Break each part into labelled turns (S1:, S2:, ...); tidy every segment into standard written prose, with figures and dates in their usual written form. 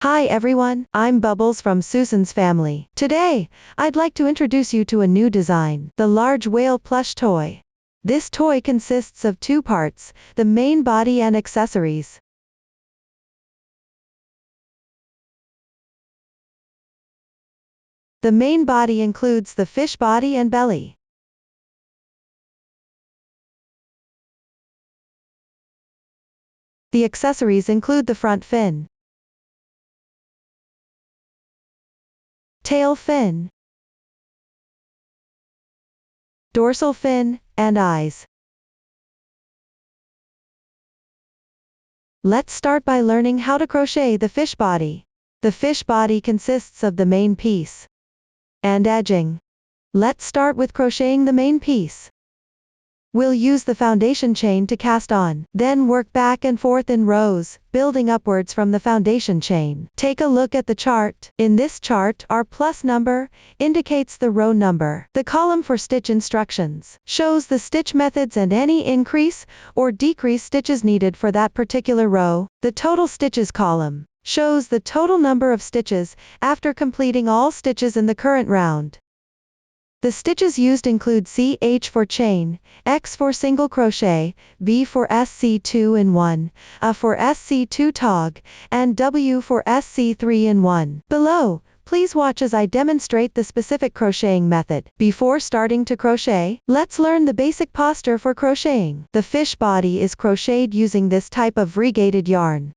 S1: Hi everyone, I'm Bubbles from Susan's family. Today, I'd like to introduce you to a new design, the large whale plush toy. This toy consists of two parts, the main body and accessories. The main body includes the fish body and belly. The accessories include the front fin, tail fin, dorsal fin, and eyes. Let's start by learning how to crochet the fish body. The fish body consists of the main piece and edging. Let's start with crocheting the main piece. We'll use the foundation chain to cast on, then work back and forth in rows, building upwards from the foundation chain. Take a look at the chart. In this chart, our plus number indicates the row number. The column for stitch instructions shows the stitch methods and any increase or decrease stitches needed for that particular row. The total stitches column shows the total number of stitches after completing all stitches in the current round. The stitches used include CH for chain, X for single crochet, V for SC2 in 1, A for SC2 tog, and W for SC3 in 1. Below, please watch as I demonstrate the specific crocheting method. Before starting to crochet, let's learn the basic posture for crocheting. The fish body is crocheted using this type of variegated yarn.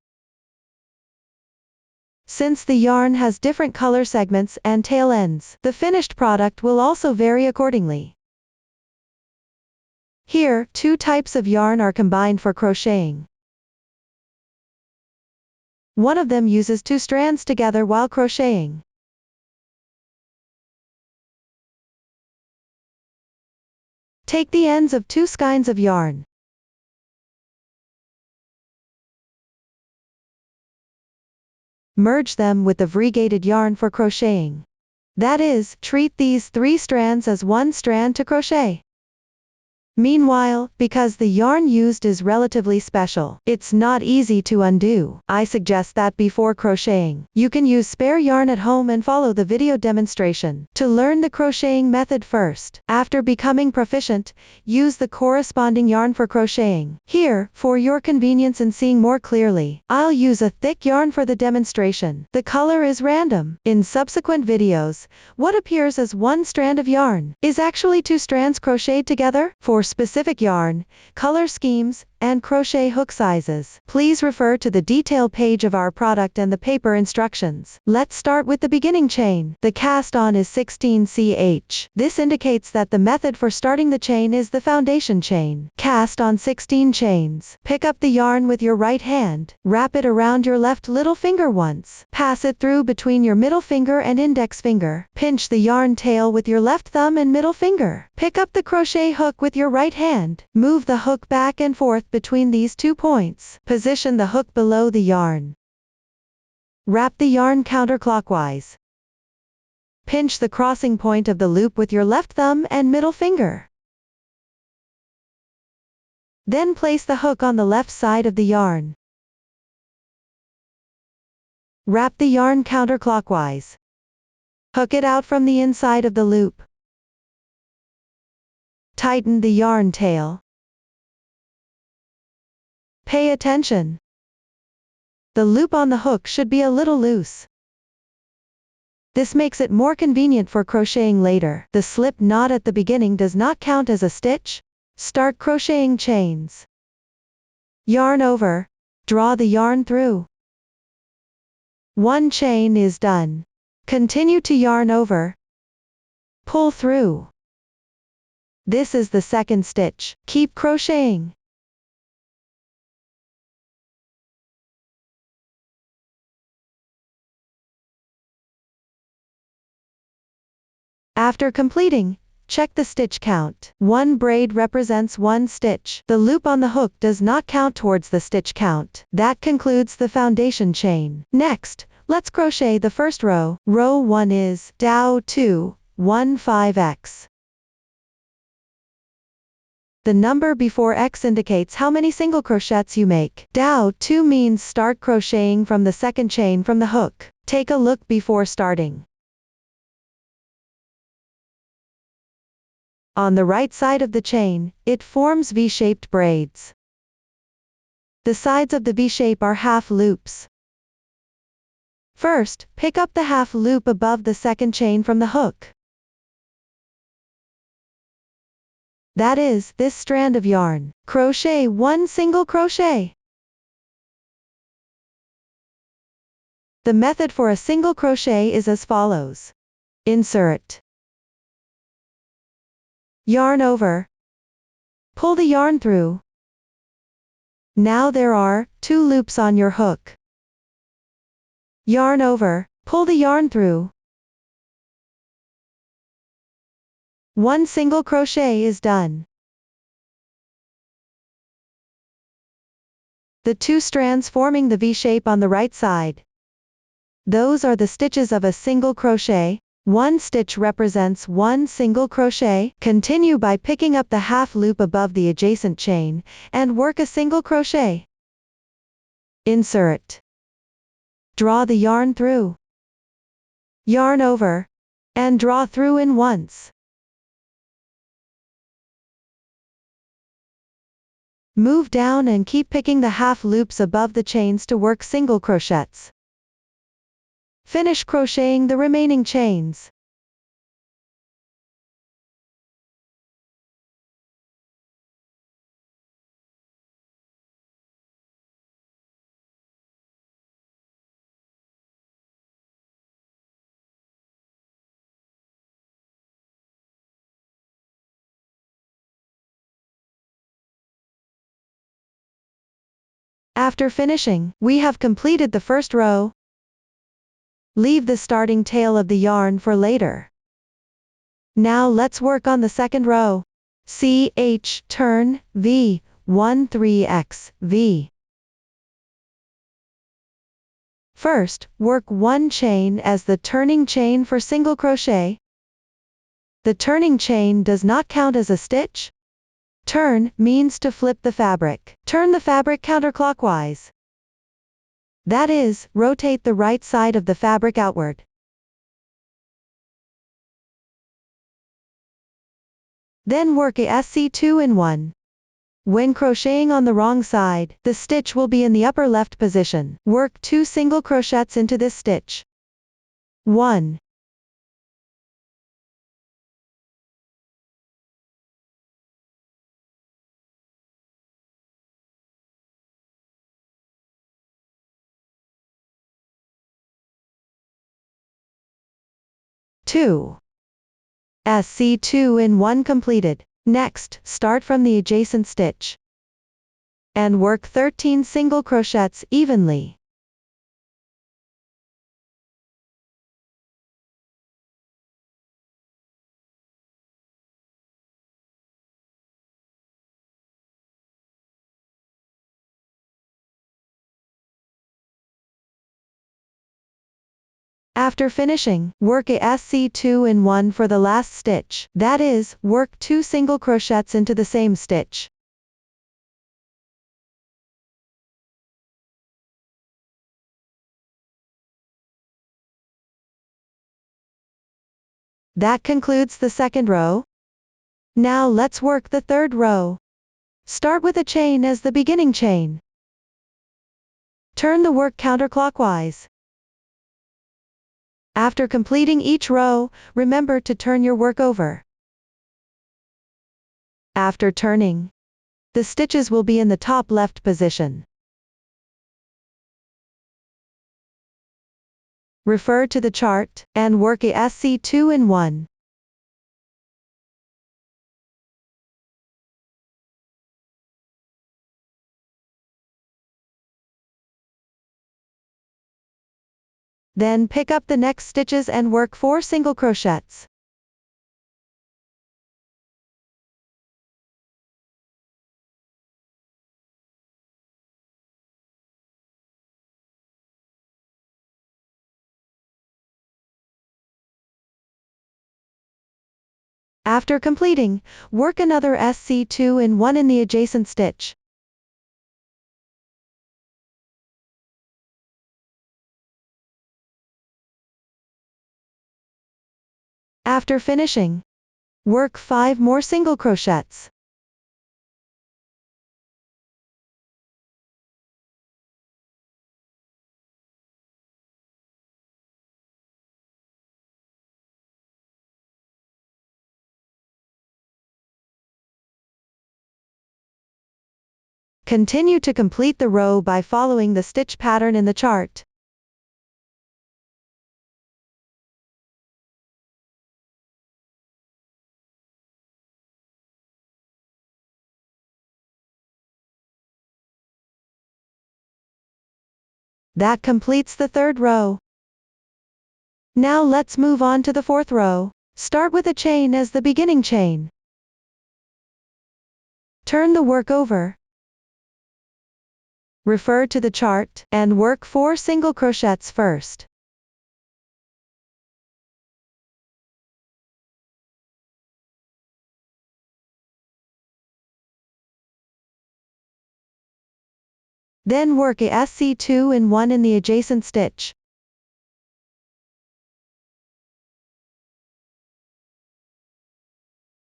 S1: Since the yarn has different color segments and tail ends, the finished product will also vary accordingly. Here, two types of yarn are combined for crocheting. One of them uses two strands together while crocheting. Take the ends of two skeins of yarn. Merge them with the variegated yarn for crocheting. That is, treat these three strands as one strand to crochet. Meanwhile, because the yarn used is relatively special, it's not easy to undo. I suggest that before crocheting, you can use spare yarn at home and follow the video demonstration to learn the crocheting method first. After becoming proficient, use the corresponding yarn for crocheting. Here, for your convenience in seeing more clearly, I'll use a thick yarn for the demonstration. The color is random. In subsequent videos, what appears as one strand of yarn is actually two strands crocheted together. For specific yarn, color schemes, and crochet hook sizes, please refer to the detail page of our product and the paper instructions. Let's start with the beginning chain. The cast on is 16 ch. This indicates that the method for starting the chain is the foundation chain. Cast on 16 chains. Pick up the yarn with your right hand. Wrap it around your left little finger once. Pass it through between your middle finger and index finger. Pinch the yarn tail with your left thumb and middle finger. Pick up the crochet hook with your right hand. Move the hook back and forth between these 2 points. Position the hook below the yarn. Wrap the yarn counterclockwise. Pinch the crossing point of the loop with your left thumb and middle finger. Then place the hook on the left side of the yarn. Wrap the yarn counterclockwise. Hook it out from the inside of the loop. Tighten the yarn tail. Pay attention. The loop on the hook should be a little loose. This makes it more convenient for crocheting later. The slip knot at the beginning does not count as a stitch. Start crocheting chains. Yarn over. Draw the yarn through. One chain is done. Continue to yarn over. Pull through. This is the second stitch. Keep crocheting. After completing, check the stitch count. One braid represents one stitch. The loop on the hook does not count towards the stitch count. That concludes the foundation chain. Next, let's crochet the first row. Row 1 is Dow 2, 1 5x. The number before X indicates how many single crochets you make. DAO2 means start crocheting from the second chain from the hook. Take a look before starting. On the right side of the chain, it forms V-shaped braids. The sides of the V-shape are half loops. First, pick up the half loop above the second chain from the hook. That is, this strand of yarn. Crochet 1 single crochet. The method for a single crochet is as follows. Insert. Yarn over. Pull the yarn through. Now there are 2 loops on your hook. Yarn over, pull the yarn through. 1 single crochet is done. The 2 strands forming the V shape on the right side. Those are the stitches of a single crochet. 1 stitch represents 1 single crochet. Continue by picking up the half loop above the adjacent chain, and work a single crochet. Insert. Draw the yarn through. Yarn over. And draw through in once. Move down and keep picking the half loops above the chains to work single crochets. Finish crocheting the remaining chains. After finishing, we have completed the first row. Leave the starting tail of the yarn for later. Now let's work on the second row. CH turn V 13X V. First, work 1 chain as the turning chain for single crochet. The turning chain does not count as a stitch. Turn means to flip the fabric. Turn the fabric counterclockwise. That is, rotate the right side of the fabric outward. Then work a SC2 in 1. When crocheting on the wrong side, the stitch will be in the upper left position. Work 2 single crochets into this stitch. 1. 2. SC2 in 1 completed. Next, start from the adjacent stitch. And work 13 single crochets evenly. After finishing, work a SC2 in 1 for the last stitch. That is, work 2 single crochets into the same stitch. That concludes the second row. Now let's work the third row. Start with a chain as the beginning chain. Turn the work counterclockwise. After completing each row, remember to turn your work over. After turning, the stitches will be in the top left position. Refer to the chart, and work a SC2 in 1. Then pick up the next stitches and work 4 single crochets. After completing, work another SC2 in 1 in the adjacent stitch. After finishing, work 5 more single crochets. Continue to complete the row by following the stitch pattern in the chart. That completes the 3rd row. Now let's move on to the 4th row. Start with a chain as the beginning chain. Turn the work over. Refer to the chart, and work 4 single crochets first. Then work a SC2 in 1 in the adjacent stitch.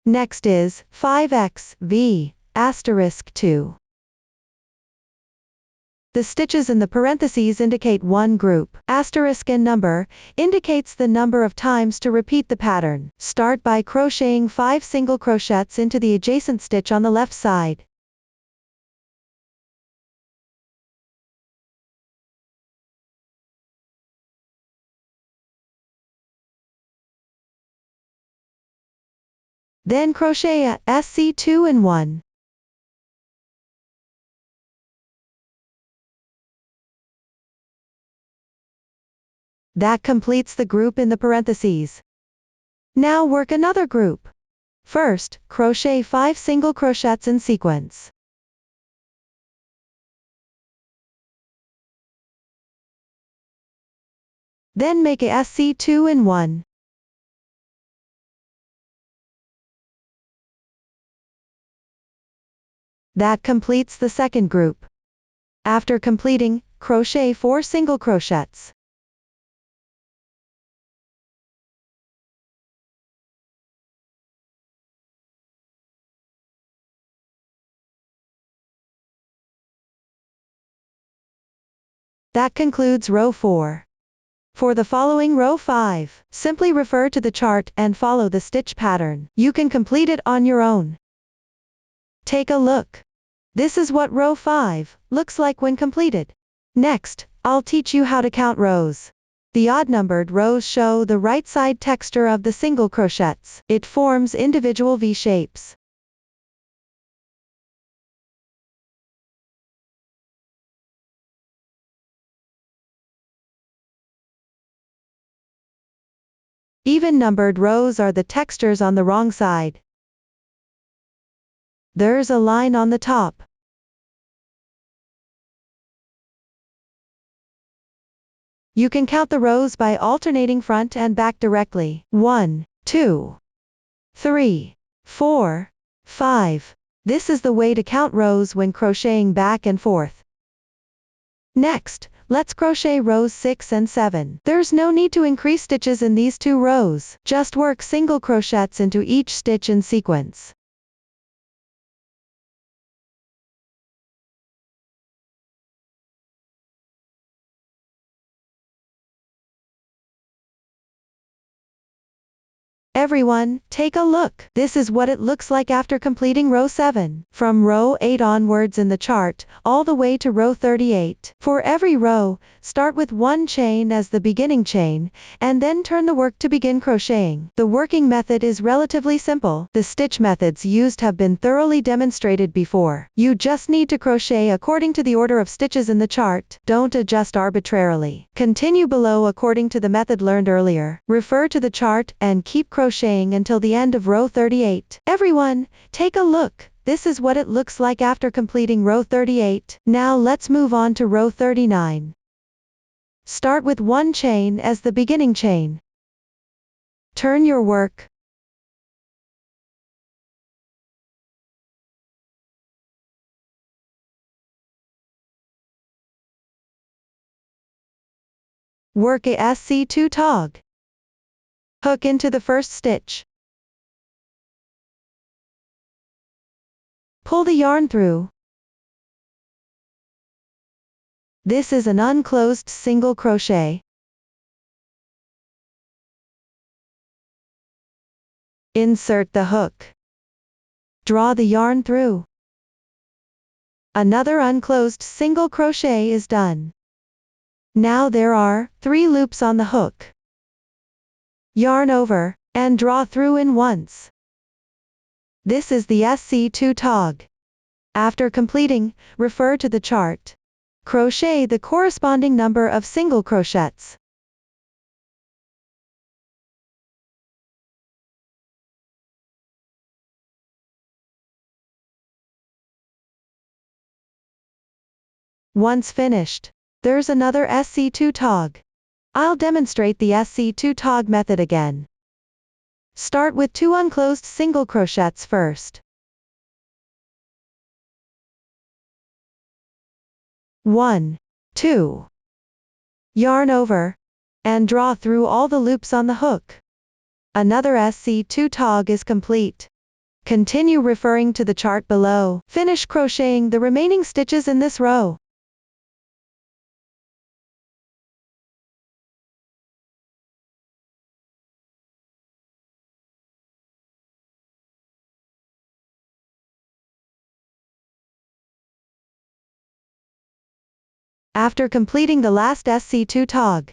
S1: Next is 5x V asterisk 2. The stitches in the parentheses indicate one group. Asterisk and number indicates the number of times to repeat the pattern. Start by crocheting 5 single crochets into the adjacent stitch on the left side. Then crochet a SC2 in 1. That completes the group in the parentheses. Now work another group. First, crochet 5 single crochets in sequence. Then make a SC2 in 1. That completes the second group. After completing, crochet 4 single crochets. That concludes row 4. For the following row 5, simply refer to the chart and follow the stitch pattern. You can complete it on your own. Take a look. This is what row 5 looks like when completed. Next, I'll teach you how to count rows. The odd-numbered rows show the right side texture of the single crochets. It forms individual V shapes. Even-numbered rows are the textures on the wrong side. There's a line on the top. You can count the rows by alternating front and back directly. 1, 2, 3, 4, 5. This is the way to count rows when crocheting back and forth. Next, let's crochet rows 6 and 7. There's no need to increase stitches in these 2 rows. Just work single crochets into each stitch in sequence. Everyone, take a look. This is what it looks like after completing row 7. From row 8 onwards in the chart, all the way to row 38. For every row, start with 1 chain as the beginning chain, and then turn the work to begin crocheting. The working method is relatively simple. The stitch methods used have been thoroughly demonstrated before. You just need to crochet according to the order of stitches in the chart. Don't adjust arbitrarily. Continue below according to the method learned earlier. Refer to the chart and keep crocheting until the end of row 38. Everyone, take a look. This is what it looks like after completing row 38. Now let's move on to row 39. Start with 1 chain as the beginning chain. Turn your work. Work a SC2 tog. Hook into the first stitch. Pull the yarn through. This is an unclosed single crochet. Insert the hook. Draw the yarn through. Another unclosed single crochet is done. Now there are 3 loops on the hook. Yarn over, and draw through in once. This is the SC2 tog. After completing, refer to the chart. Crochet the corresponding number of single crochets. Once finished, there's another SC2 tog. I'll demonstrate the SC2 tog method again. Start with 2 unclosed single crochets first. 1, 2. Yarn over, and draw through all the loops on the hook. Another SC2 tog is complete. Continue referring to the chart below. Finish crocheting the remaining stitches in this row. After completing the last SC2 tog,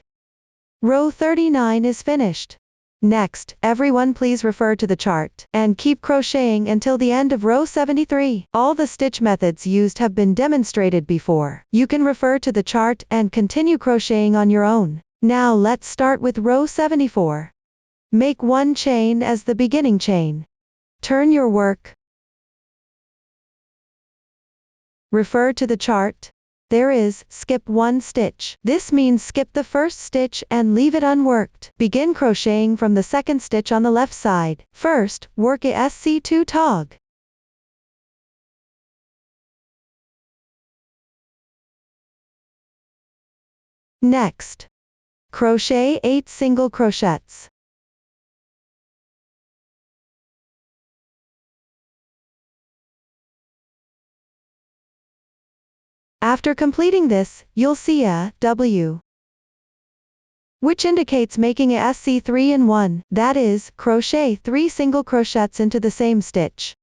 S1: row 39 is finished. Next, everyone please refer to the chart, and keep crocheting until the end of row 73. All the stitch methods used have been demonstrated before. You can refer to the chart and continue crocheting on your own. Now let's start with row 74. Make 1 chain as the beginning chain. Turn your work. Refer to the chart. There is, skip 1 stitch. This means skip the first stitch and leave it unworked. Begin crocheting from the second stitch on the left side. First, work a SC2 tog. Next, crochet 8 single crochets. After completing this, you'll see a W, which indicates making a SC3 in 1, that is, crochet 3 single crochets into the same stitch.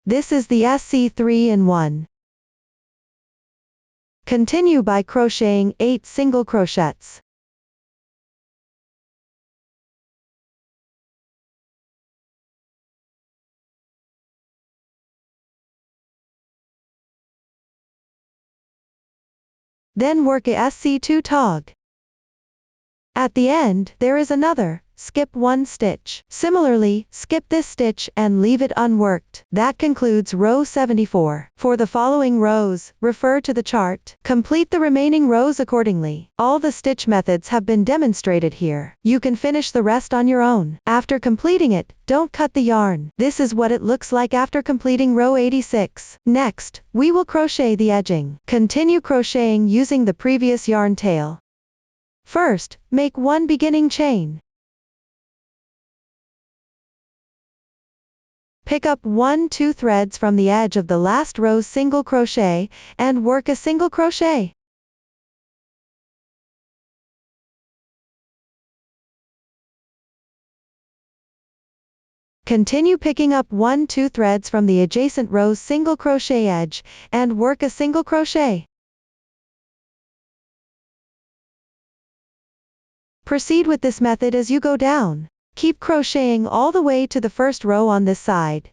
S1: This is the SC3 in 1. Continue by crocheting 8 single crochets. Then work a SC2 tog. At the end, there is another, skip 1 stitch. Similarly, skip this stitch and leave it unworked. That concludes row 74. For the following rows, refer to the chart. Complete the remaining rows accordingly. All the stitch methods have been demonstrated here. You can finish the rest on your own. After completing it, don't cut the yarn. This is what it looks like after completing row 86. Next, we will crochet the edging. Continue crocheting using the previous yarn tail. First, make 1 beginning chain. Pick up 1-2 threads from the edge of the last row's single crochet, and work a single crochet. Continue picking up 1-2 threads from the adjacent row's single crochet edge, and work a single crochet. Proceed with this method as you go down. Keep crocheting all the way to the first row on this side.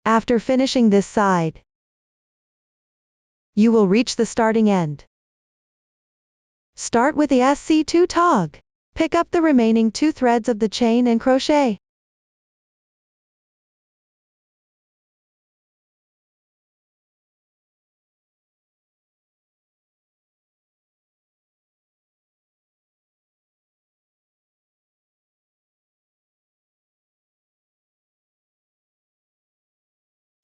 S1: After finishing this side, you will reach the starting end. Start with the SC2 tog. Pick up the remaining 2 threads of the chain and crochet.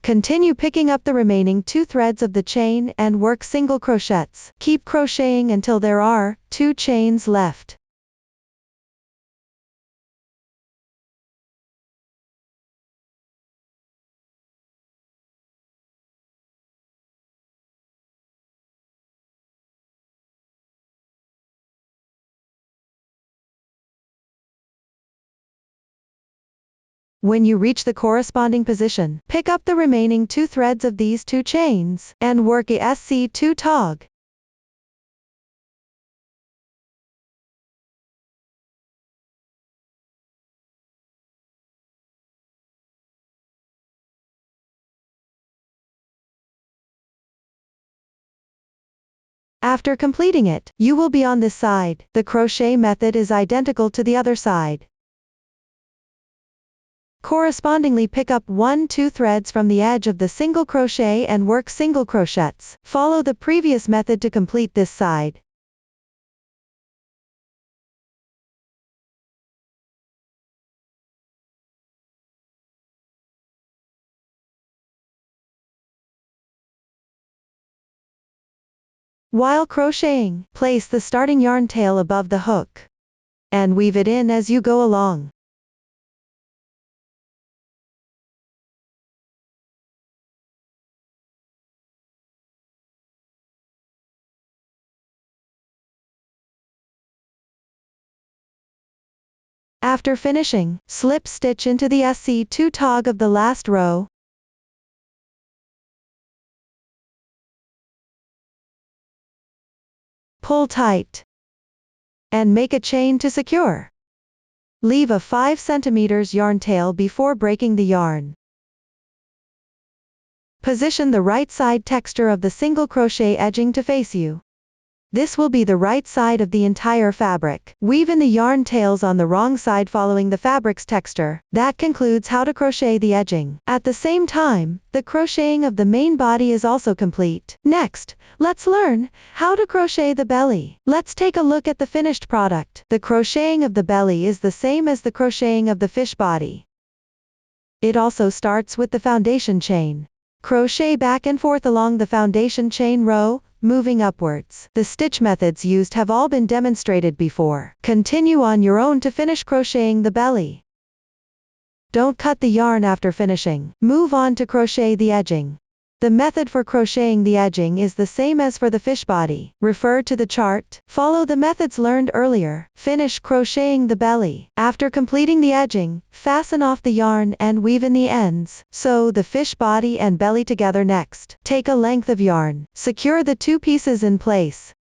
S1: Continue picking up the remaining 2 threads of the chain and work single crochets. Keep crocheting until there are 2 chains left. When you reach the corresponding position, pick up the remaining 2 threads of these 2 chains, and work a SC2 tog. After completing it, you will be on this side. The crochet method is identical to the other side. Correspondingly pick up 1-2 threads from the edge of the single crochet and work single crochets. Follow the previous method to complete this side. While crocheting, place the starting yarn tail above the hook and weave it in as you go along. After finishing, slip stitch into the SC2 tog of the last row. Pull tight and make a chain to secure. Leave a 5 cm yarn tail before breaking the yarn. Position the right side texture of the single crochet edging to face you. This will be the right side of the entire fabric. Weave in the yarn tails on the wrong side following the fabric's texture. That concludes how to crochet the edging. At the same time, the crocheting of the main body is also complete. Next, let's learn how to crochet the belly. Let's take a look at the finished product. The crocheting of the belly is the same as the crocheting of the fish body. It also starts with the foundation chain. Crochet back and forth along the foundation chain row, moving upwards. The stitch methods used have all been demonstrated before. Continue on your own to finish crocheting the belly. Don't cut the yarn after finishing. Move on to crochet the edging. The method for crocheting the edging is the same as for the fish body. Refer to the chart. Follow the methods learned earlier. Finish crocheting the belly. After completing the edging, fasten off the yarn and weave in the ends. Sew the fish body and belly together next. Take a length of yarn. Secure the 2 pieces in place.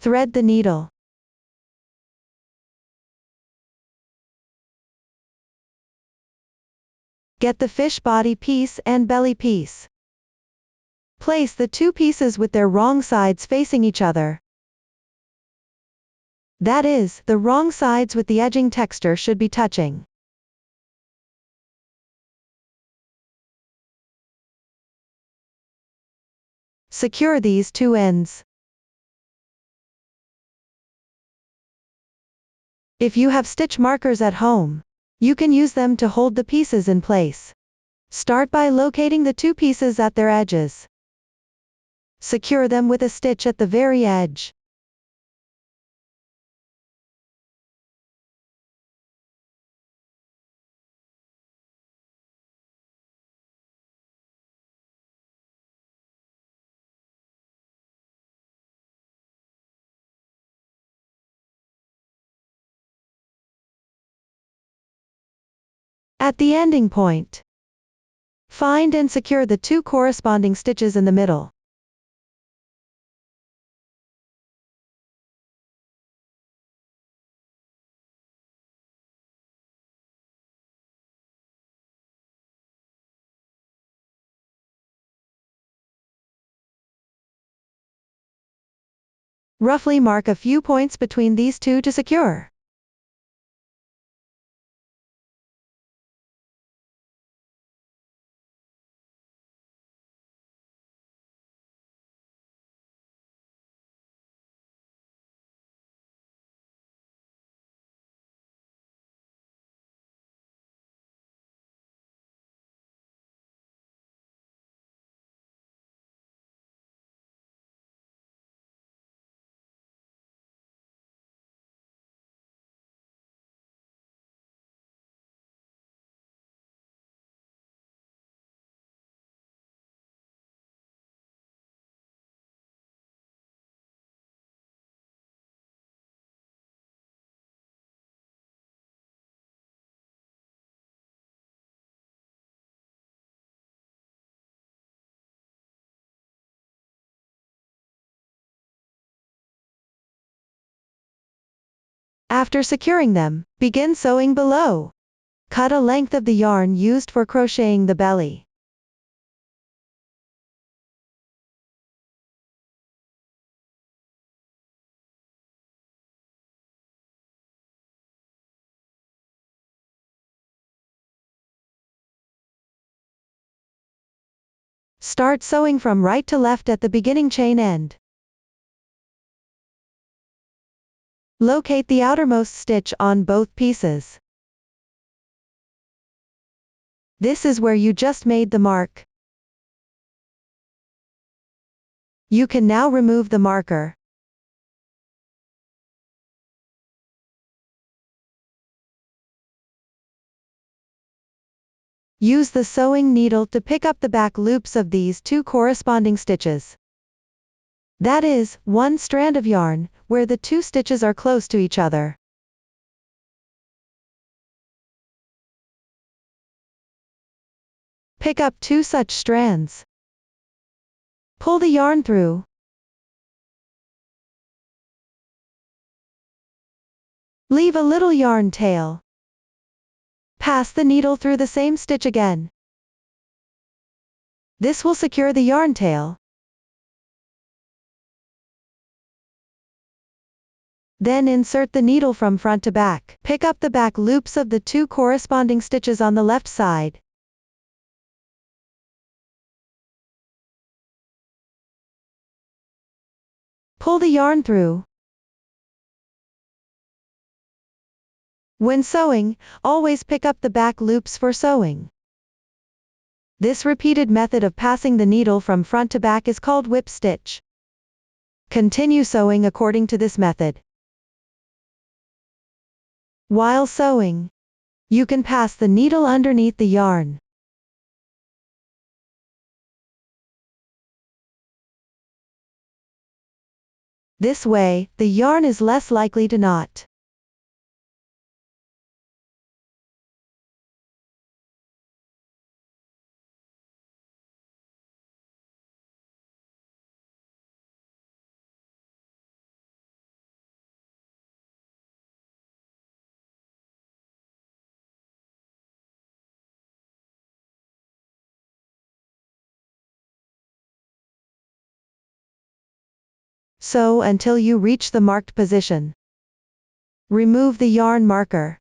S1: Thread the needle. Get the fish body piece and belly piece. Place the 2 pieces with their wrong sides facing each other. That is, the wrong sides with the edging texture should be touching. Secure these 2 ends. If you have stitch markers at home, you can use them to hold the pieces in place. Start by locating the 2 pieces at their edges. Secure them with a stitch at the very edge. At the ending point, find and secure the 2 corresponding stitches in the middle. Roughly mark a few points between these two to secure. After securing them, begin sewing below. Cut a length of the yarn used for crocheting the belly. Start sewing from right to left at the beginning chain end. Locate the outermost stitch on both pieces. This is where you just made the mark. You can now remove the marker. Use the sewing needle to pick up the back loops of these two corresponding stitches. That is, one strand of yarn, where the two stitches are close to each other. Pick up two such strands. Pull the yarn through. Leave a little yarn tail. Pass the needle through the same stitch again. This will secure the yarn tail. Then insert the needle from front to back. Pick up the back loops of the two corresponding stitches on the left side. Pull the yarn through. When sewing, always pick up the back loops for sewing. This repeated method of passing the needle from front to back is called whip stitch. Continue sewing according to this method. While sewing, you can pass the needle underneath the yarn. This way, the yarn is less likely to knot. Sew until you reach the marked position. Remove the yarn marker.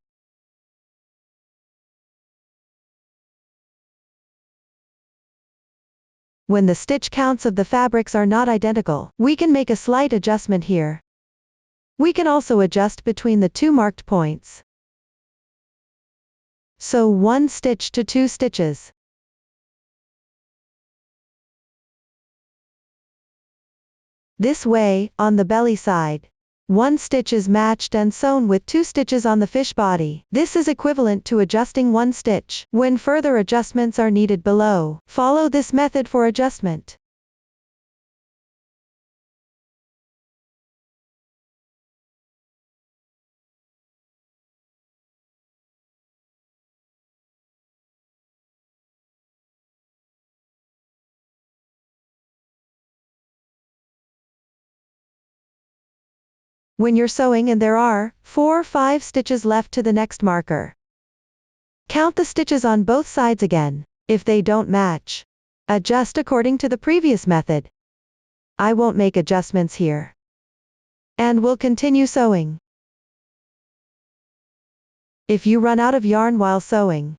S1: When the stitch counts of the fabrics are not identical, we can make a slight adjustment here. We can also adjust between the two marked points. Sew one stitch to two stitches. This way, on the belly side, one stitch is matched and sewn with two stitches on the fish body. This is equivalent to adjusting one stitch. When further adjustments are needed below, follow this method for adjustment. When you're sewing and there are 4 or 5 stitches left to the next marker, count the stitches on both sides again. If they don't match, adjust according to the previous method. I won't make adjustments here. And we'll continue sewing. If you run out of yarn while sewing,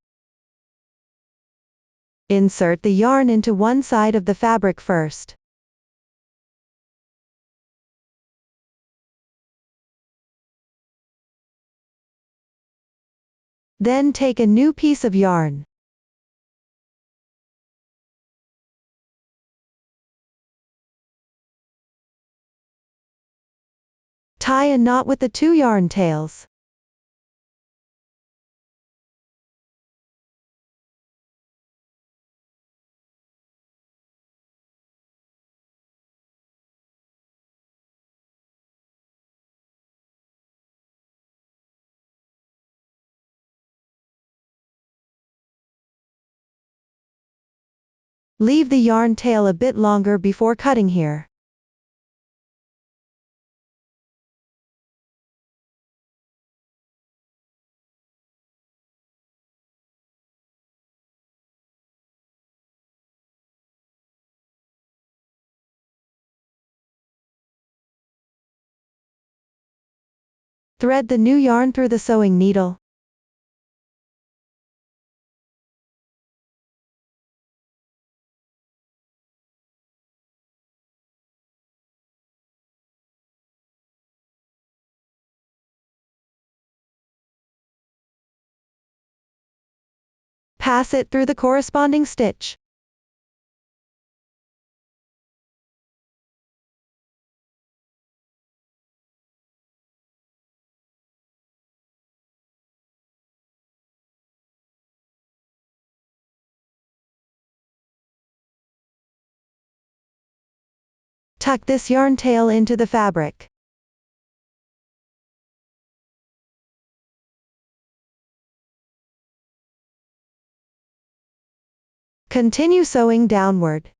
S1: insert the yarn into one side of the fabric first. Then take a new piece of yarn. Tie a knot with the two yarn tails. Leave the yarn tail a bit longer before cutting here. Thread the new yarn through the sewing needle. Pass it through the corresponding stitch. Tuck this yarn tail into the fabric. Continue sewing downward.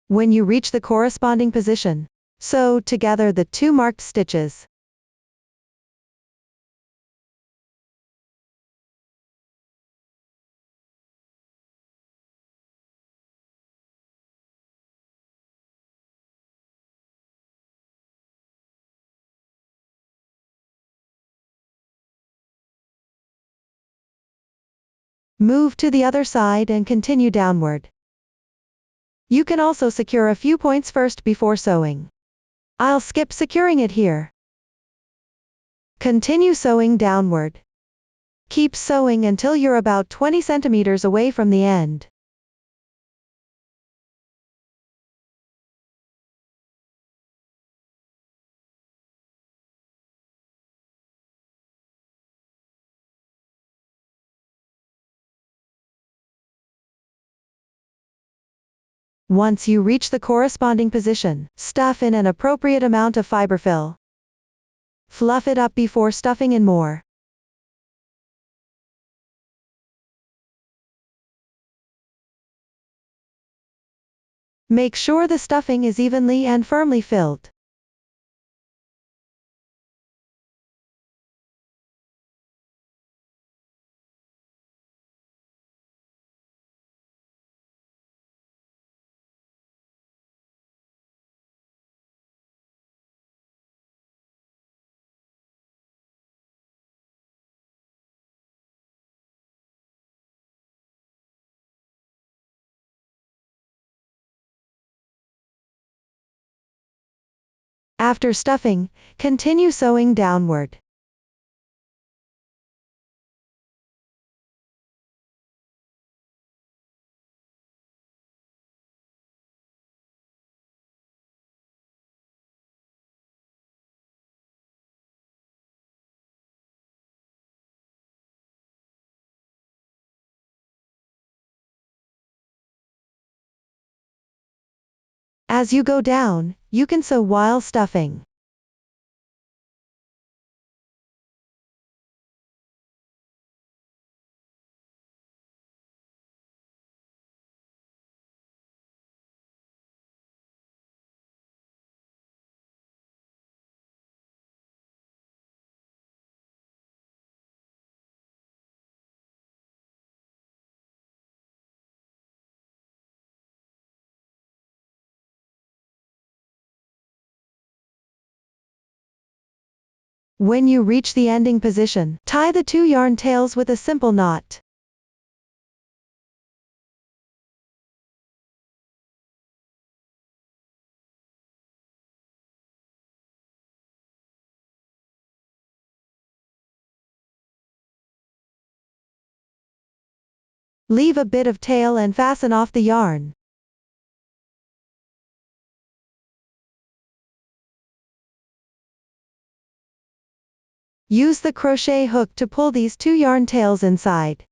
S1: When you reach the corresponding position, sew together the two marked stitches. Move to the other side and continue downward. You can also secure a few points first before sewing. I'll skip securing it here. Continue sewing downward. Keep sewing until you're about 20 centimeters away from the end. Once you reach the corresponding position, stuff in an appropriate amount of fiber fill. Fluff it up before stuffing in more. Make sure the stuffing is evenly and firmly filled. After stuffing, continue sewing downward. As you go down, you can sew while stuffing. When you reach the ending position, tie the 2 yarn tails with a simple knot. Leave a bit of tail and fasten off the yarn. Use the crochet hook to pull these 2 yarn tails inside.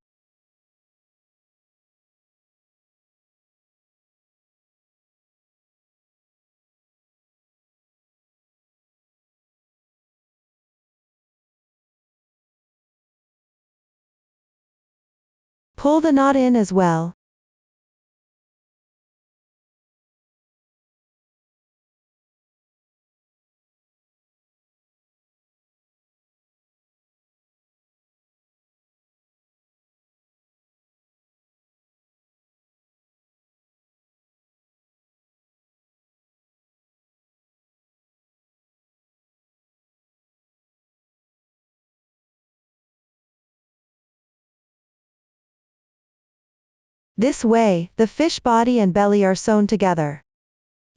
S1: Pull the knot in as well. This way, the fish body and belly are sewn together.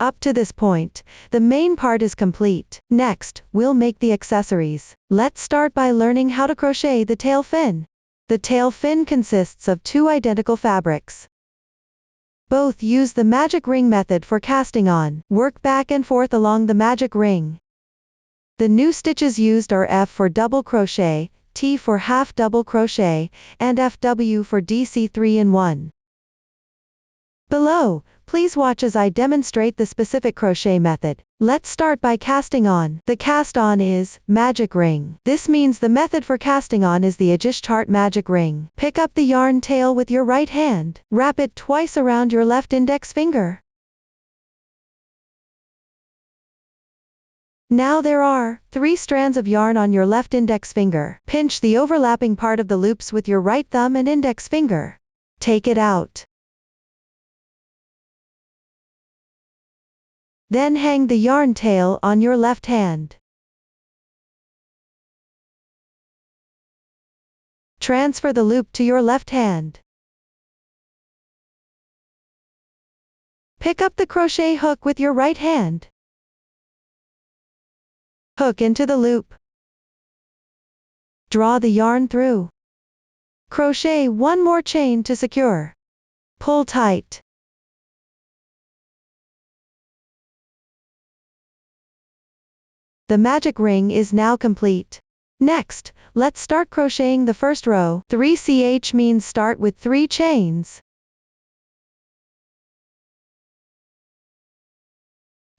S1: Up to this point, the main part is complete. Next, we'll make the accessories. Let's start by learning how to crochet the tail fin. The tail fin consists of 2 identical fabrics. Both use the magic ring method for casting on. Work back and forth along the magic ring. The new stitches used are F for double crochet, T for half double crochet, and FW for DC 3-in-1. Below, please watch as I demonstrate the specific crochet method. Let's start by casting on. The cast on is magic ring. This means the method for casting on is the Ajish chart magic ring. Pick up the yarn tail with your right hand. Wrap it twice around your left index finger. Now there are 3 strands of yarn on your left index finger. Pinch the overlapping part of the loops with your right thumb and index finger. Take it out. Then hang the yarn tail on your left hand. Transfer the loop to your left hand. Pick up the crochet hook with your right hand. Hook into the loop. Draw the yarn through. Crochet 1 more chain to secure. Pull tight. The magic ring is now complete. Next, let's start crocheting the first row. 3ch means start with 3 chains.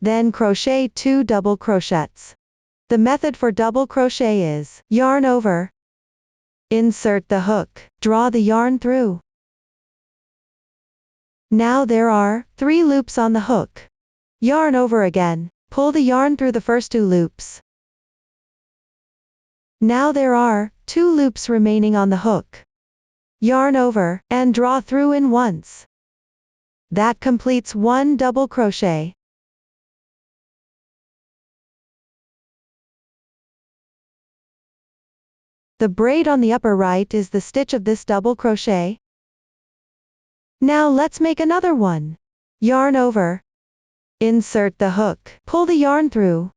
S1: Then crochet 2 double crochets. The method for double crochet is yarn over. Insert the hook. Draw the yarn through. Now there are 3 loops on the hook. Yarn over again. Pull the yarn through the first 2 loops. Now there are 2 loops remaining on the hook. Yarn over, and draw through in once. That completes 1 double crochet. The braid on the upper right is the stitch of this double crochet. Now let's make another one. Yarn over. Insert the hook. Pull the yarn through.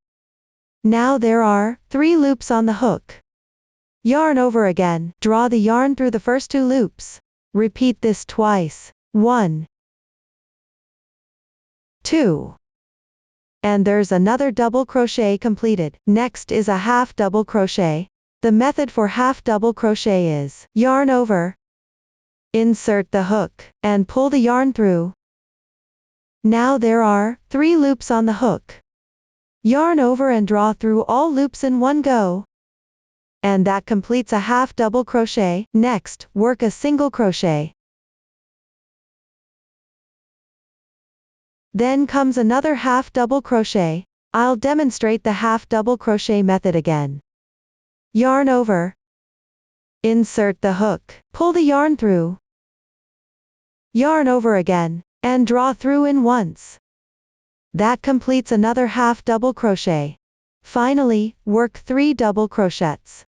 S1: Now there are 3 loops on the hook. Yarn over again. Draw the yarn through the first 2 loops. Repeat this twice. 1, 2. And there's another double crochet completed. Next is a half double crochet. The method for half double crochet is yarn over. Insert the hook, and pull the yarn through. Now there are 3 loops on the hook. Yarn over and draw through all loops in one go. And that completes a half double crochet. Next, work a single crochet. Then comes another half double crochet. I'll demonstrate the half double crochet method again. Yarn over. Insert the hook. Pull the yarn through. Yarn over again, and draw through in once. That completes another half double crochet. Finally, work 3 double crochets.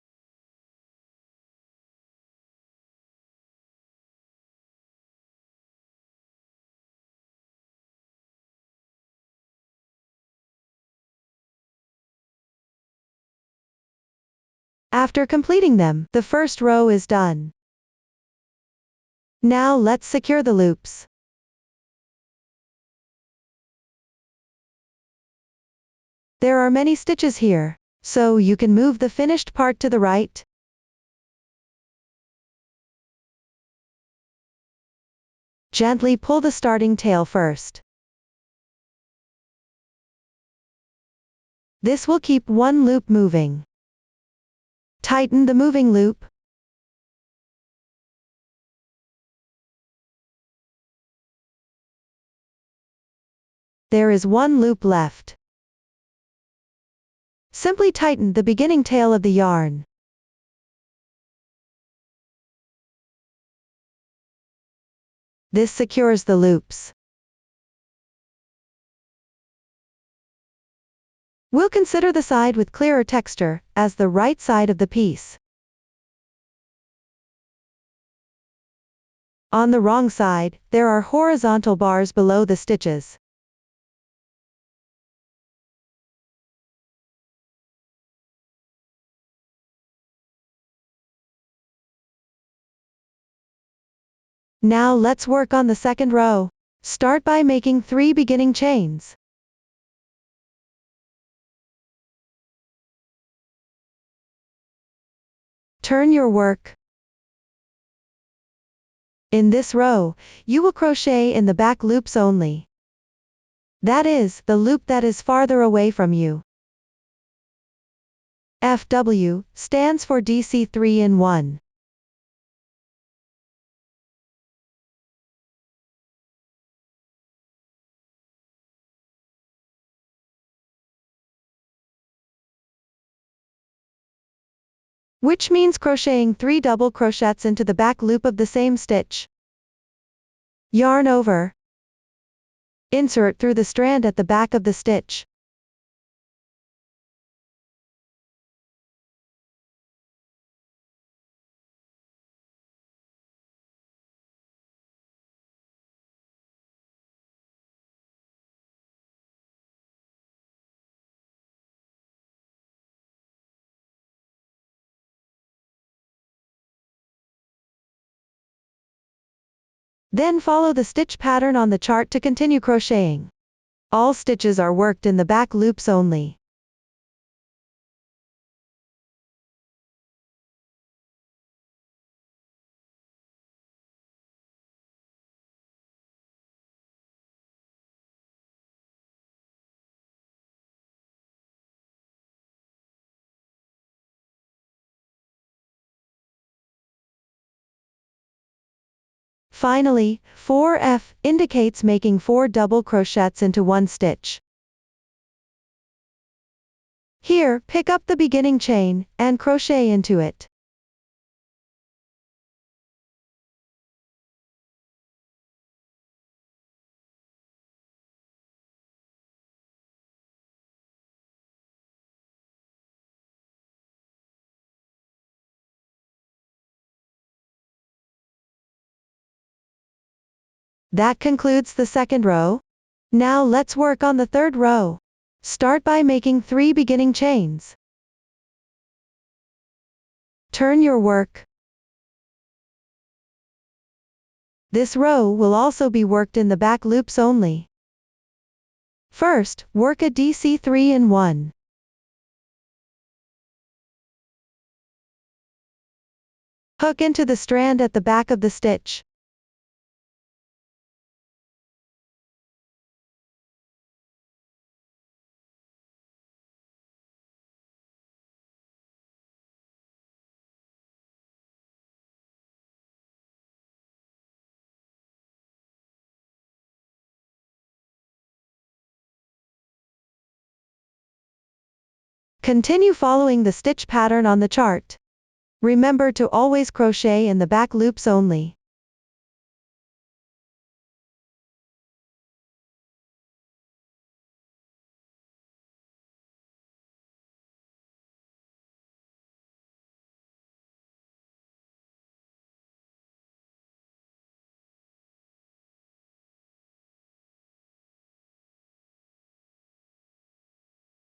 S1: After completing them, the first row is done. Now let's secure the loops. There are many stitches here, so you can move the finished part to the right. Gently pull the starting tail first. This will keep one loop moving. Tighten the moving loop. There is one loop left. Simply tighten the beginning tail of the yarn. This secures the loops. We'll consider the side with clearer texture as the right side of the piece. On the wrong side, there are horizontal bars below the stitches. Now let's work on the second row. Start by making 3 beginning chains. Turn your work. In this row, you will crochet in the back loops only. That is, the loop that is farther away from you. FW stands for DC 3-in-1. Which means crocheting 3 double crochets into the back loop of the same stitch. Yarn over. Insert through the strand at the back of the stitch. Then follow the stitch pattern on the chart to continue crocheting. All stitches are worked in the back loops only. Finally, 4F indicates making 4 double crochets into one stitch. Here, pick up the beginning chain, and crochet into it. That concludes the second row. Now let's work on the third row. Start by making 3 beginning chains. Turn your work. This row will also be worked in the back loops only. First, work a DC 3-in-1. Hook into the strand at the back of the stitch. Continue following the stitch pattern on the chart. Remember to always crochet in the back loops only.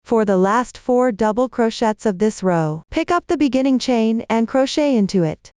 S1: For the last 4 double crochets of this row, pick up the beginning chain and crochet into it.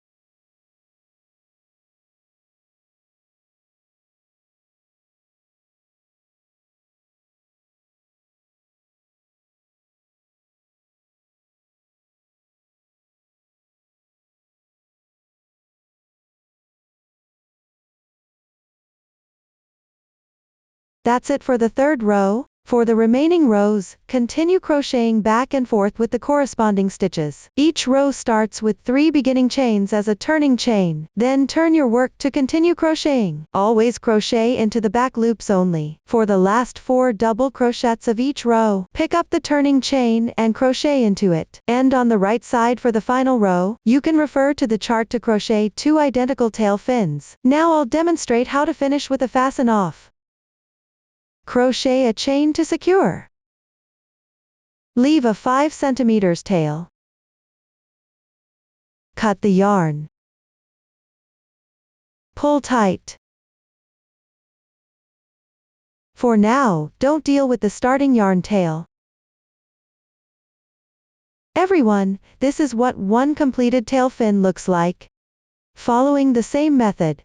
S1: That's it for the third row. For the remaining rows, continue crocheting back and forth with the corresponding stitches. Each row starts with 3 beginning chains as a turning chain, then turn your work to continue crocheting. Always crochet into the back loops only. For the last 4 double crochets of each row, pick up the turning chain and crochet into it. And on the right side for the final row, you can refer to the chart to crochet 2 identical tail fins. Now I'll demonstrate how to finish with a fasten off. Crochet a chain to secure. Leave a 5 cm tail. Cut the yarn. Pull tight. For now, don't deal with the starting yarn tail. Everyone, this is what one completed tail fin looks like. Following the same method,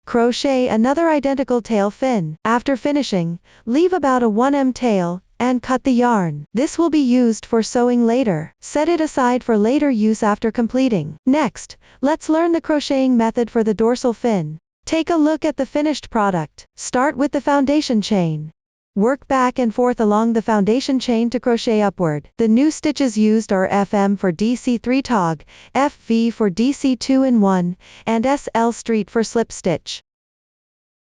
S1: crochet another identical tail fin. After finishing, leave about a 1 tail, and cut the yarn. This will be used for sewing later. Set it aside for later use after completing. Next, let's learn the crocheting method for the dorsal fin. Take a look at the finished product. Start with the foundation chain. Work back and forth along the foundation chain to crochet upward. The new stitches used are FM for DC3 tog, FV for DC2-in-1, and SL street for slip stitch.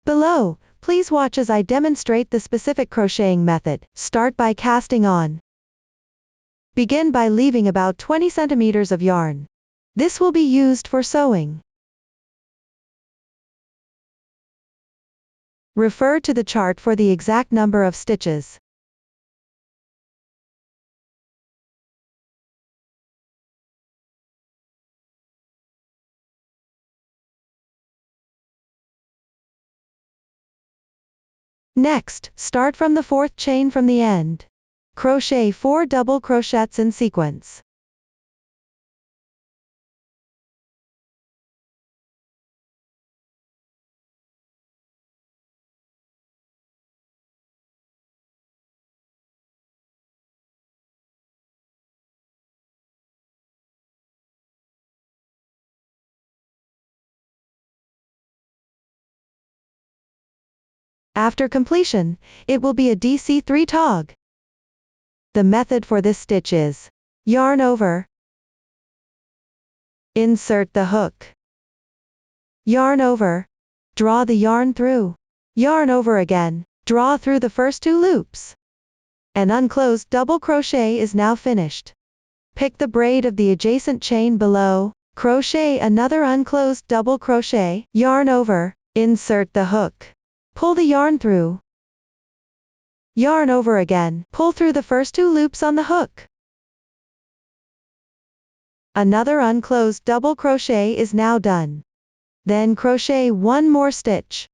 S1: Below, please watch as I demonstrate the specific crocheting method. Start by casting on. Begin by leaving about 20 centimeters of yarn. This will be used for sewing. Refer to the chart for the exact number of stitches. Next, start from the 4th chain from the end. Crochet 4 double crochets in sequence. After completion, it will be a DC3 tog. The method for this stitch is yarn over, insert the hook, yarn over, draw the yarn through, yarn over again, draw through the first 2 loops. An unclosed double crochet is now finished. Pick the braid of the adjacent chain below, crochet another unclosed double crochet, yarn over, insert the hook. Pull the yarn through. Yarn over again, pull through the first 2 loops on the hook. Another unclosed double crochet is now done. Then crochet 1 more stitch.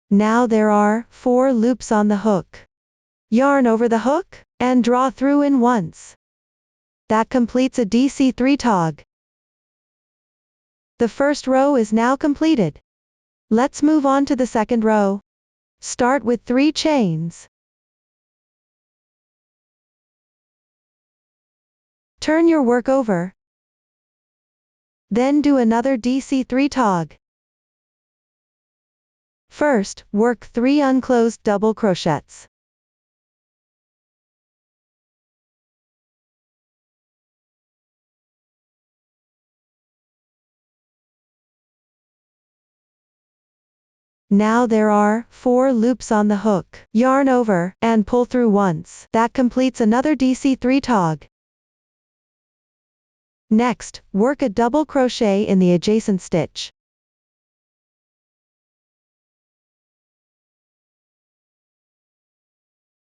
S1: Now there are 4 loops on the hook. Yarn over the hook, and draw through in once. That completes a DC3 tog. The first row is now completed. Let's move on to the second row. Start with 3 chains. Turn your work over. Then do another DC3 tog. First, work 3 unclosed double crochets. Now there are 4 loops on the hook. Yarn over, and pull through once. That completes another DC3 tog. Next, work a double crochet in the adjacent stitch.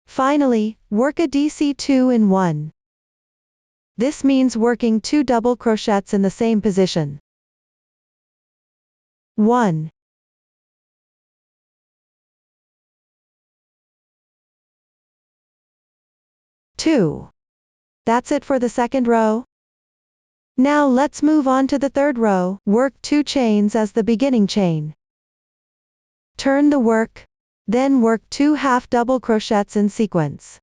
S1: Finally, work a DC2-in-1. This means working 2 double crochets in the same position. 1, 2. That's it for the second row. Now let's move on to the third row. Work 2 chains as the beginning chain. Turn the work, then work 2 half double crochets in sequence.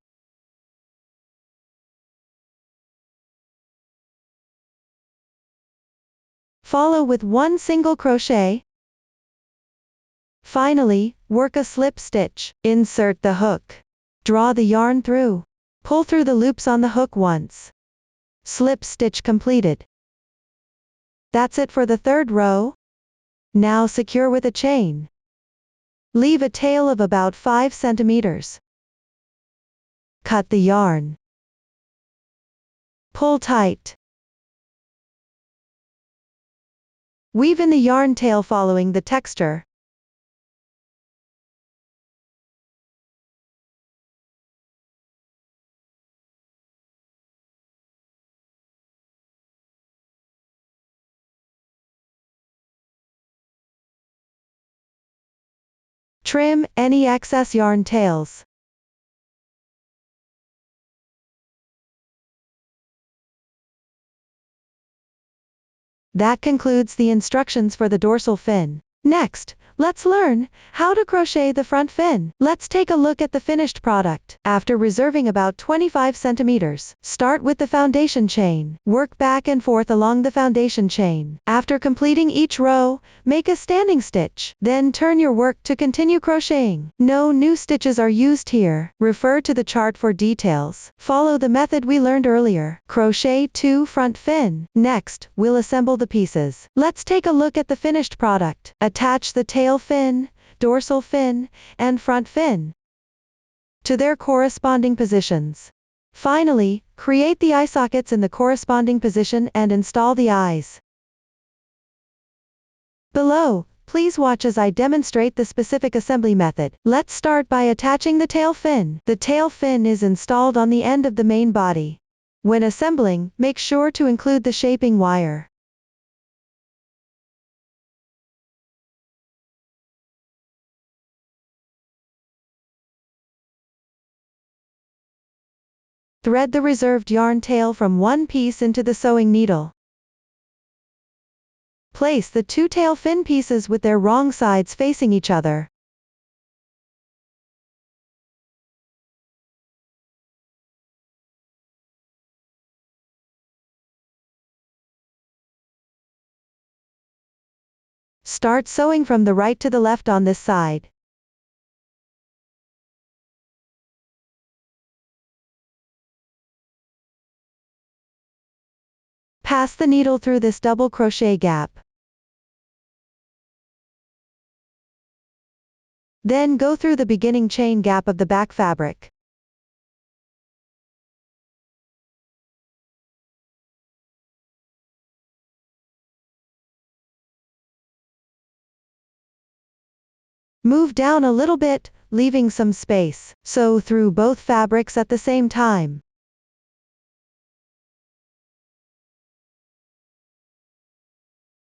S1: Follow with 1 single crochet. Finally, work a slip stitch. Insert the hook. Draw the yarn through. Pull through the loops on the hook once. Slip stitch completed. That's it for the third row. Now secure with a chain. Leave a tail of about 5 centimeters. Cut the yarn. Pull tight. Weave in the yarn tail following the texture. Trim any excess yarn tails. That concludes the instructions for the dorsal fin. Next, let's learn how to crochet the front fin. Let's take a look at the finished product. After reserving about 25 centimeters, start with the foundation chain. Work back and forth along the foundation chain. After completing each row, make a standing stitch. Then turn your work to continue crocheting. No new stitches are used here. Refer to the chart for details. Follow the method we learned earlier. Crochet 2 front fin. Next, we'll assemble the pieces. Let's take a look at the finished product. Attach the tail fin, dorsal fin, and front fin to their corresponding positions. Finally, create the eye sockets in the corresponding position and install the eyes. Below, please watch as I demonstrate the specific assembly method. Let's start by attaching the tail fin. The tail fin is installed on the end of the main body. When assembling, make sure to include the shaping wire. Thread the reserved yarn tail from one piece into the sewing needle. Place the 2 tail fin pieces with their wrong sides facing each other. Start sewing from the right to the left on this side. Pass the needle through this double crochet gap. Then go through the beginning chain gap of the back fabric. Move down a little bit, leaving some space. Sew through both fabrics at the same time.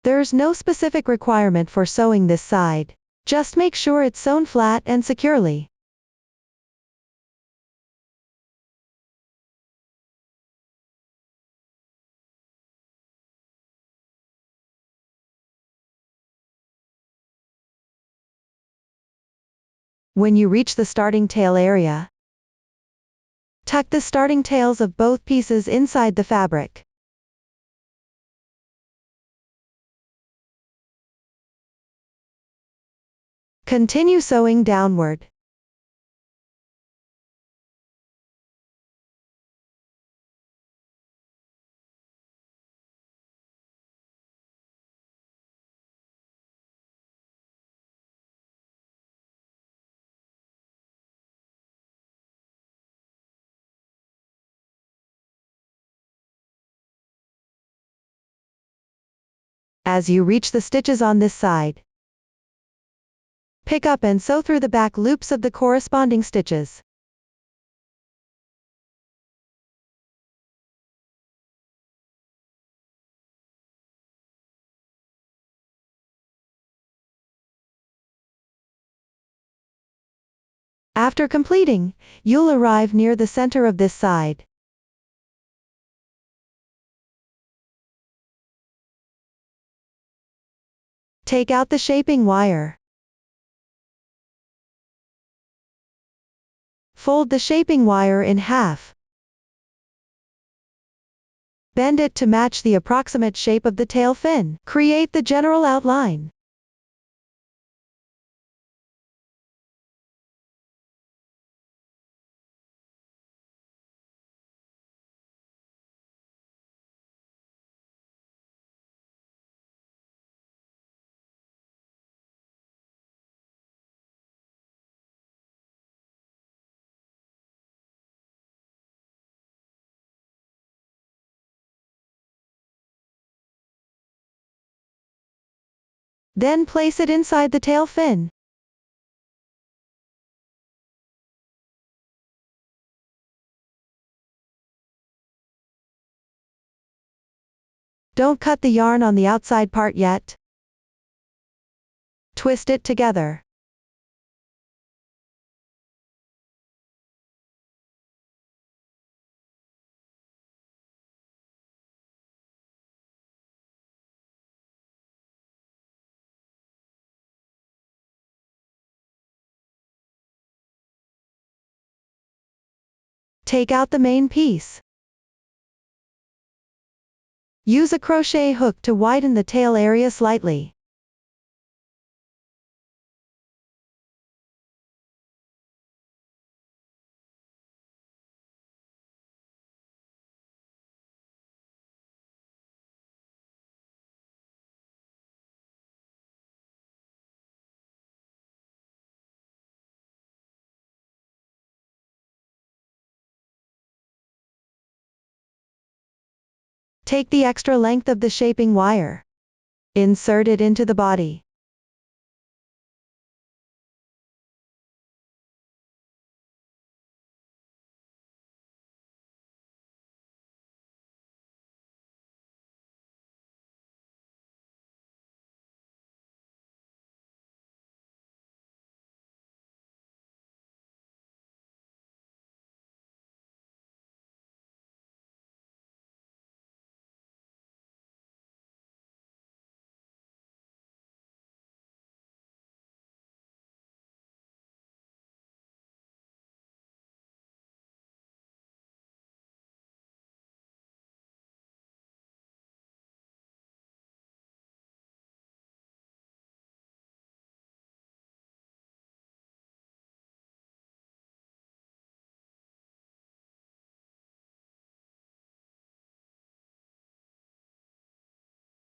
S1: There's no specific requirement for sewing this side. Just make sure it's sewn flat and securely. When you reach the starting tail area, tuck the starting tails of both pieces inside the fabric. Continue sewing downward. As you reach the stitches on this side, pick up and sew through the back loops of the corresponding stitches. After completing, you'll arrive near the center of this side. Take out the shaping wire. Fold the shaping wire in half. Bend it to match the approximate shape of the tail fin. Create the general outline. Then place it inside the tail fin. Don't cut the yarn on the outside part yet. Twist it together. Take out the main piece. Use a crochet hook to widen the tail area slightly. Take the extra length of the shaping wire. Insert it into the body.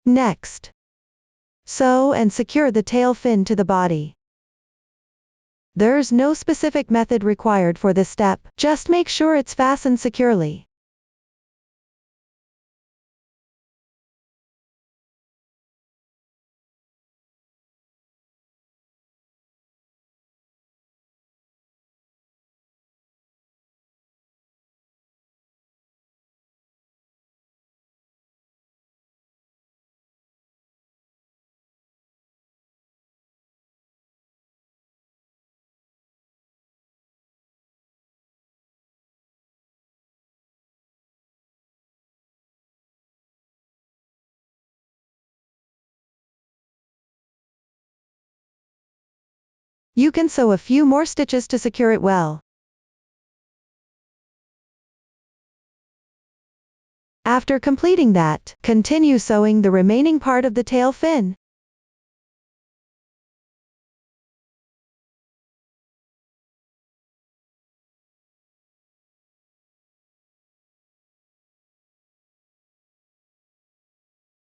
S1: Next, sew and secure the tail fin to the body. There's no specific method required for this step, just make sure it's fastened securely. You can sew a few more stitches to secure it well. After completing that, continue sewing the remaining part of the tail fin.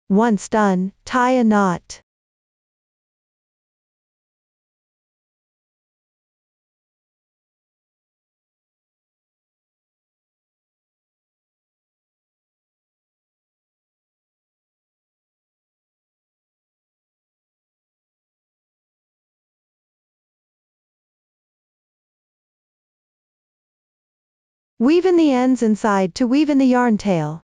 S1: Once done, tie a knot. Weave in the ends inside to weave in the yarn tail.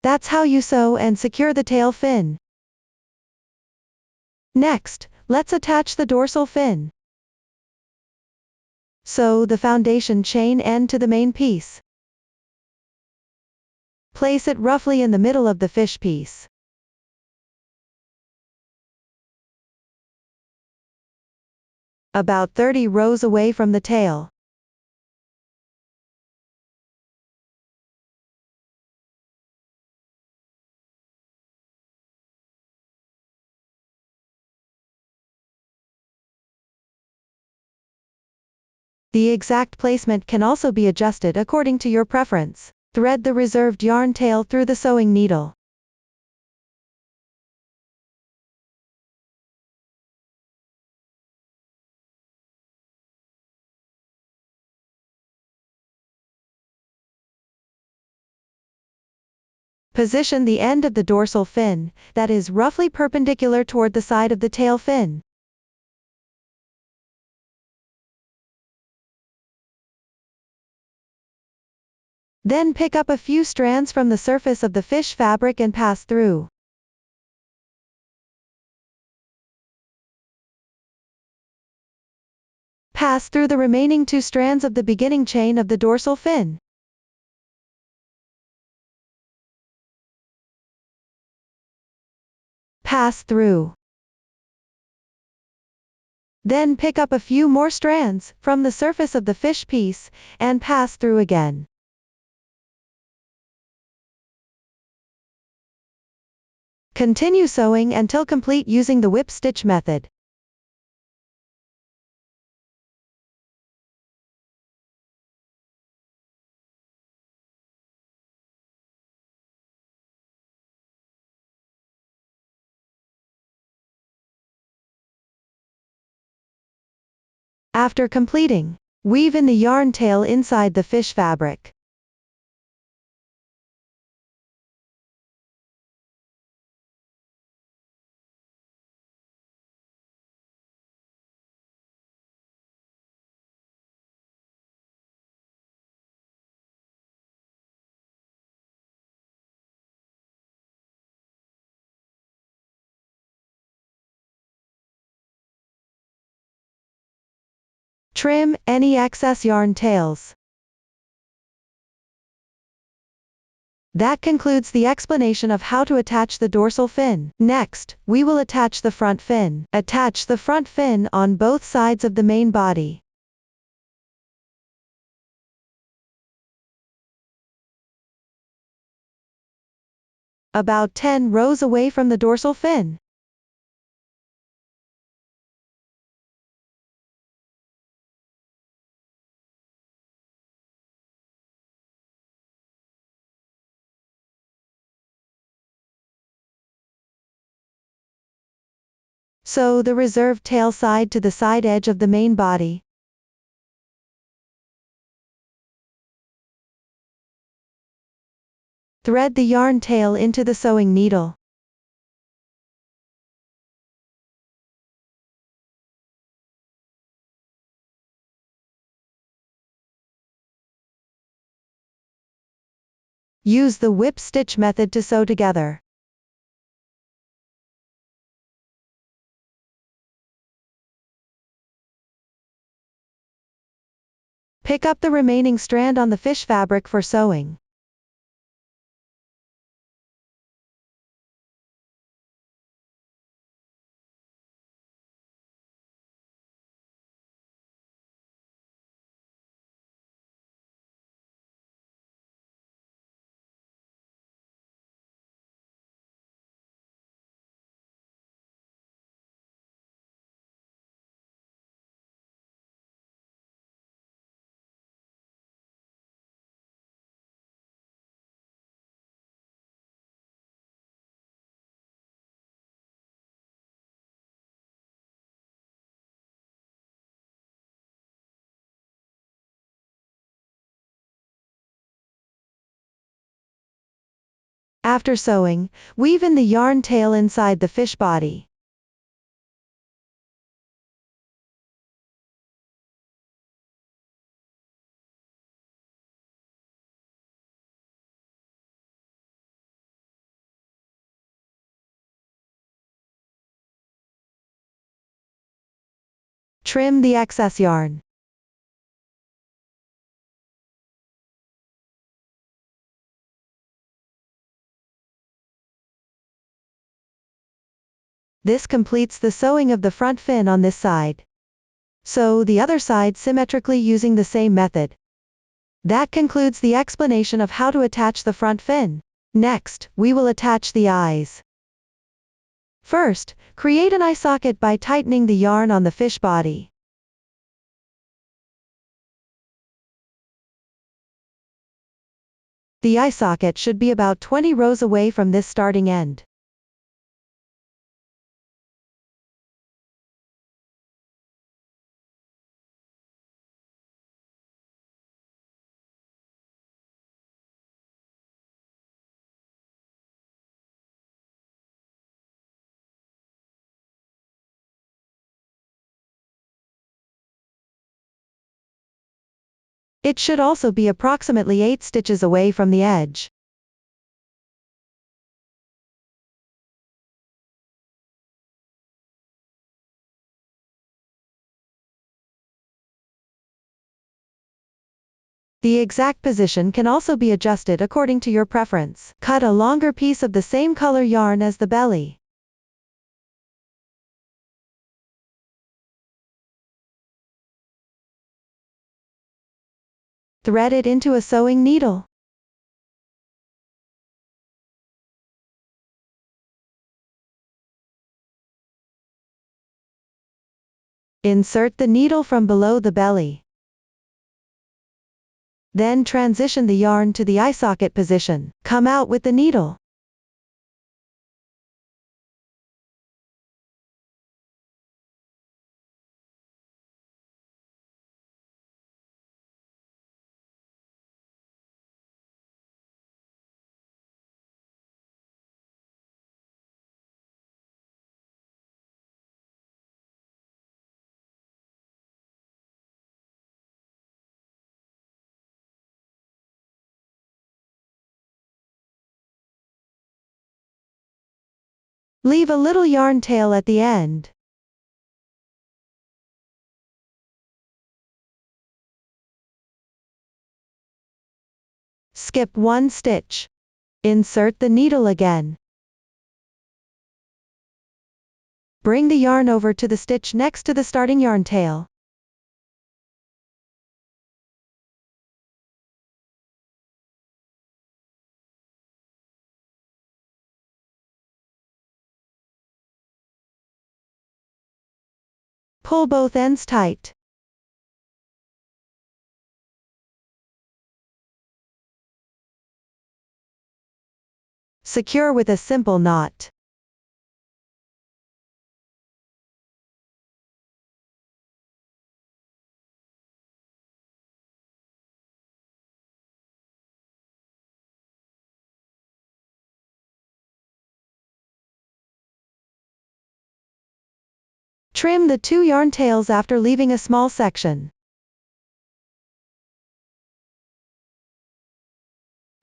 S1: That's how you sew and secure the tail fin. Next, let's attach the dorsal fin. Sew the foundation chain end to the main piece. Place it roughly in the middle of the fish piece. About 30 rows away from the tail. The exact placement can also be adjusted according to your preference. Thread the reserved yarn tail through the sewing needle. Position the end of the dorsal fin, that is roughly perpendicular toward the side of the tail fin. Then pick up a few strands from the surface of the fish fabric and pass through. Pass through the remaining 2 strands of the beginning chain of the dorsal fin. Pass through. Then pick up a few more strands from the surface of the fish piece and pass through again. Continue sewing until complete using the whip stitch method. After completing, weave in the yarn tail inside the fish fabric. Trim any excess yarn tails. That concludes the explanation of how to attach the dorsal fin. Next, we will attach the front fin. Attach the front fin on both sides of the main body. About 10 rows away from the dorsal fin. Sew the reserved tail side to the side edge of the main body. Thread the yarn tail into the sewing needle. Use the whip stitch method to sew together. Pick up the remaining strand on the fish fabric for sewing. After sewing, weave in the yarn tail inside the fish body. Trim the excess yarn. This completes the sewing of the front fin on this side. Sew the other side symmetrically using the same method. That concludes the explanation of how to attach the front fin. Next, we will attach the eyes. First, create an eye socket by tightening the yarn on the fish body. The eye socket should be about 20 rows away from this starting end. It should also be approximately 8 stitches away from the edge. The exact position can also be adjusted according to your preference. Cut a longer piece of the same color yarn as the belly. Thread it into a sewing needle. Insert the needle from below the belly. Then transition the yarn to the eye socket position. Come out with the needle. Leave a little yarn tail at the end. Skip one stitch. Insert the needle again. Bring the yarn over to the stitch next to the starting yarn tail. Pull both ends tight. Secure with a simple knot. Trim the two yarn tails after leaving a small section.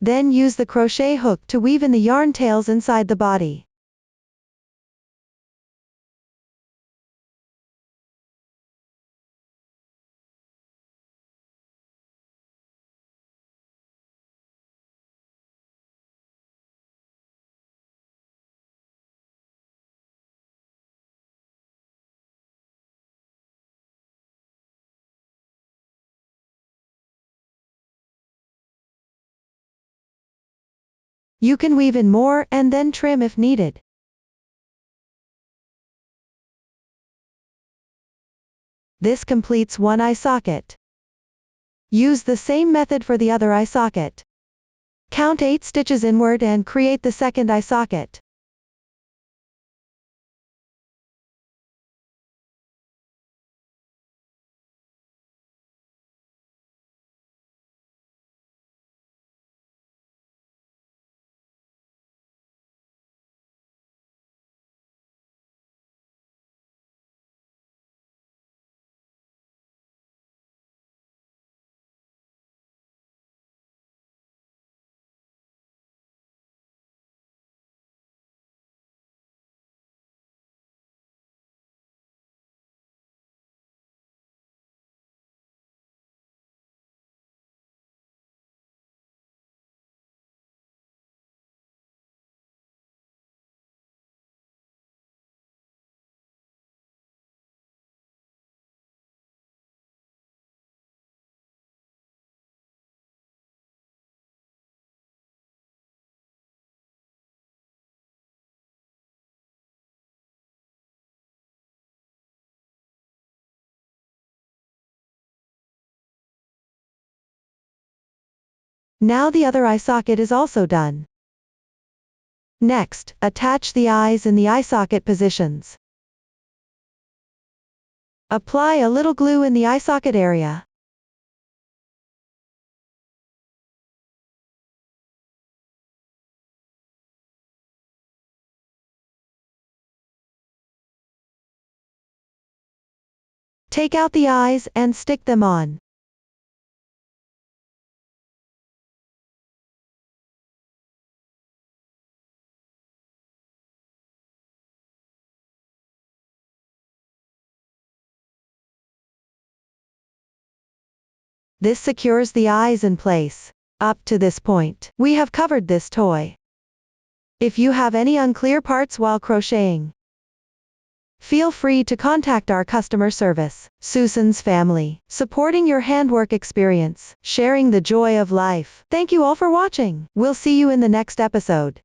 S1: Then use the crochet hook to weave in the yarn tails inside the body. You can weave in more and then trim if needed. This completes one eye socket. Use the same method for the other eye socket. Count 8 stitches inward and create the second eye socket. Now the other eye socket is also done. Next, attach the eyes in the eye socket positions. Apply a little glue in the eye socket area. Take out the eyes and stick them on. This secures the eyes in place. Up to this point, we have covered this toy. If you have any unclear parts while crocheting, feel free to contact our customer service. Susan's family, supporting your handwork experience, sharing the joy of life. Thank you all for watching. We'll see you in the next episode.